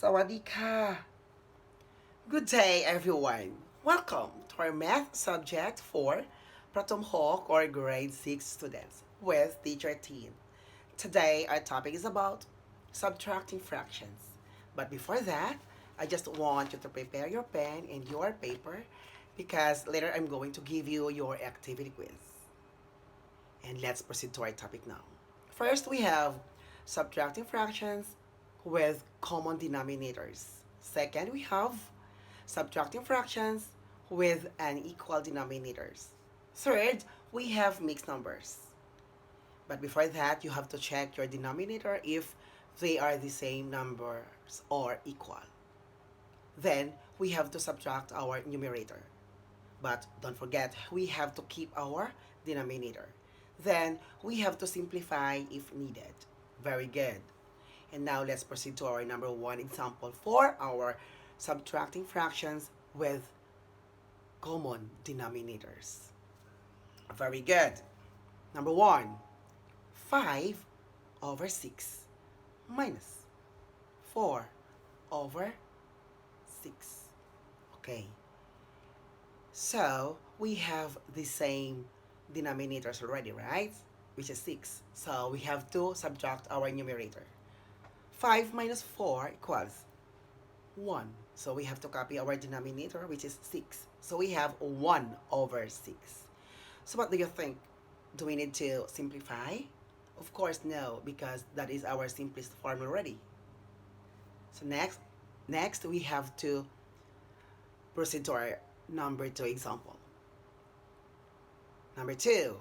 Sawadika. Good day, everyone. Welcome to our math subject for Pratham Hawk or grade 6 students with teacher Teen. Today, our topic is about subtracting fractions. But before that, I just want you to prepare your pen and your paper because later I'm going to give you your activity quiz. And let's proceed to our topic now. First, we have subtracting fractions with common denominators. Second, we have subtracting fractions with unequal denominators. Third, we have mixed numbers. But before that, you have to check your denominator if they are the same numbers or equal. Then, we have to subtract our numerator. But don't forget, we have to keep our denominator. Then, we have to simplify if needed. Very good. And now let's proceed to our number one example for our subtracting fractions with common denominators. Very good. Number one, 5 over 6 minus 4 over 6. Okay. So we have the same denominators already, right? Which is 6. So we have to subtract our numerator. 5 minus 4 equals 1. So we have to copy our denominator, which is 6. So we have 1 over 6. So what do you think? Do we need to simplify? Of course, no, because that is our simplest form already. So next we have to proceed to our number 2 example. Number 2,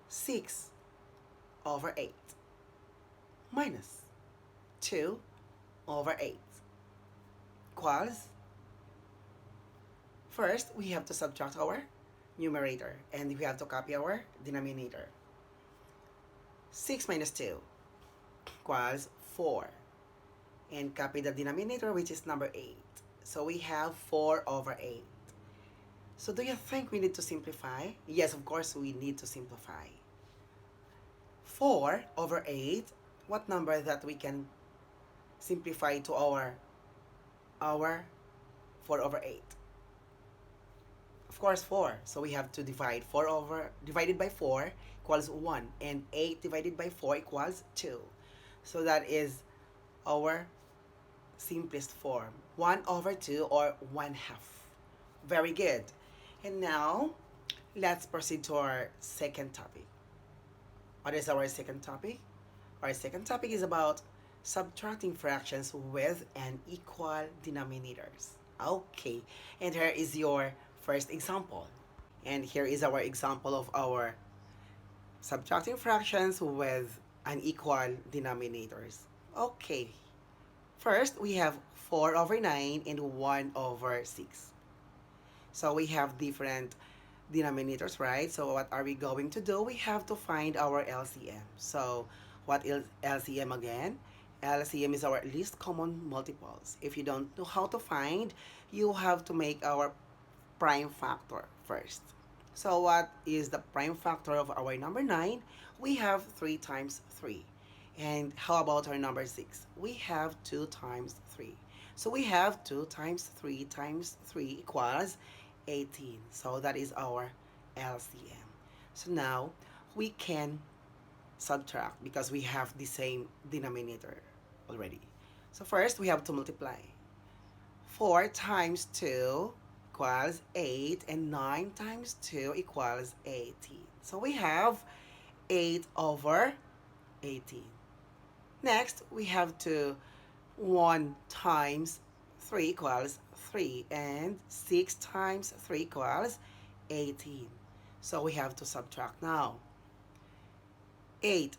6 over 8 minus 2 over 8 equals, first we have to subtract our numerator and we have to copy our denominator. 6 minus 2 equals 4 and copy the denominator, which is number 8. So we have 4 over 8. So do you think we need to simplify? Yes, of course we need to simplify. 4 over 8, what number that we can simplify to our 4 over 8? Of course 4. So we have to divide. Divided by 4 equals 1 and 8 divided by 4 equals 2. So that is our simplest form. 1 over 2 or 1/2. Very good. And now let's proceed to our second topic. What is our second topic? Our second topic is about subtracting fractions with unequal denominators. Okay, and here is your first example. And here is our example of our subtracting fractions with unequal denominators. Okay, first we have 4 over 9 and 1 over 6. So we have different denominators, right? So what are we going to do? We have to find our LCM. So what is LCM again? LCM is our least common multiples. If you don't know how to find, you have to make our prime factor first. So what is the prime factor of our number 9? We have 3 times 3. And how about our number 6? We have 2 times 3. So we have 2 times 3 times 3 equals 18. So that is our LCM. So now we can subtract because we have the same denominator already. So first we have to multiply. 4 times 2 equals 8 and 9 times 2 equals 18. So we have 8 over 18. Next we have to 1 times 3 equals 3 and 6 times 3 equals 18. So we have to subtract now. 8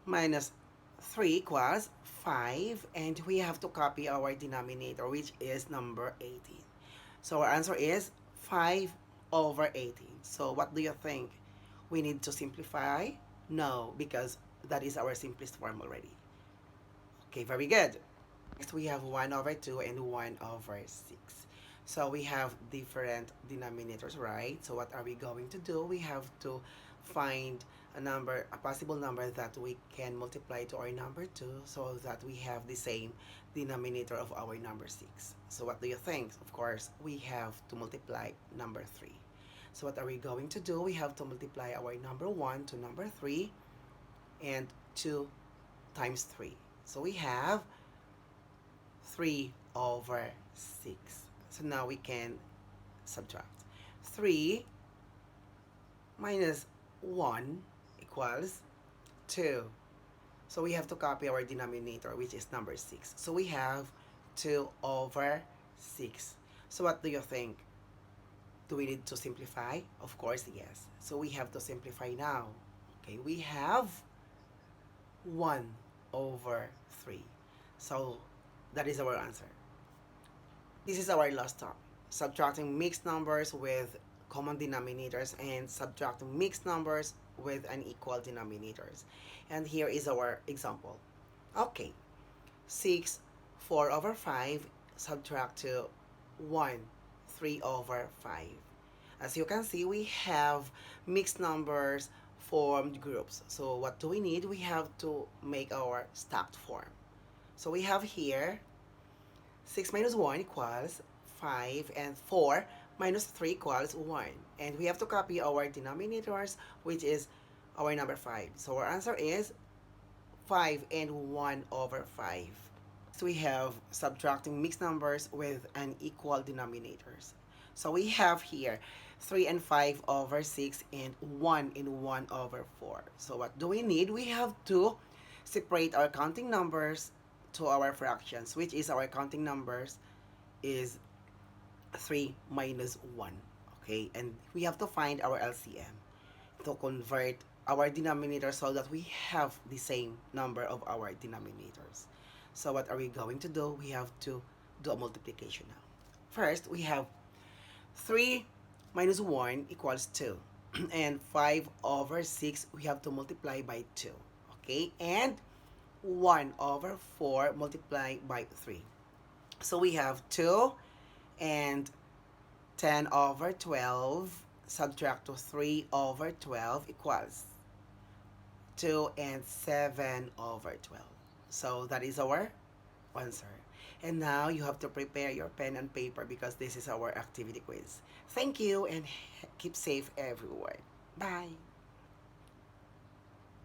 minus 3 equals 5 and we have to copy our denominator, which is number 18. So our answer is 5 over 18. So what do you think? We need to simplify? No, because that is our simplest form already. Okay, very good. Next we have 1 over 2 and 1 over 6. So we have different denominators, right? So what are we going to do? We have to find a possible number that we can multiply to our number 2 so that we have the same denominator of our number 6. So what do you think? Of course, we have to multiply number 3. So what are we going to do? We have to multiply our number 1 to number 3 and 2 times 3. So we have 3 over 6. So now we can subtract. 3 minus 1 equals 2. So we have to copy our denominator, which is number 6. So we have 2 over 6. So what do you think? Do we need to simplify? Of course, yes. So we have to simplify now. Okay, we have 1 over 3. So that is our answer. This is our last step. Subtracting mixed numbers with common denominators and subtracting mixed numbers with unequal denominators. And here is our example. Okay, 6, 4 over 5, subtract to 1, 3 over 5. As you can see, we have mixed numbers formed groups. So what do we need? We have to make our stacked form. So we have here 6 minus 1 equals 5, and 4 minus 3 equals 1. And we have to copy our denominators, which is our number 5. So our answer is 5 and 1 over 5. So we have subtracting mixed numbers with unequal denominators. So we have here 3 and 5 over 6 and 1 and 1 over 4. So what do we need? We have to separate our counting numbers to our fractions, which is our counting numbers is 3 minus 1. Okay, and we have to find our LCM to convert our denominator so that we have the same number of our denominators. So what are we going to do? We have to do a multiplication now. First, we have 3 minus 1 equals 2. And 5 over 6, we have to multiply by 2. Okay, and 1 over 4 multiplied by 3. So we have 2 and 10 over 12 subtract to 3 over 12 equals 2 and 7 over 12. So that is our answer. And now you have to prepare your pen and paper because this is our activity quiz. Thank you and keep safe everyone. Bye.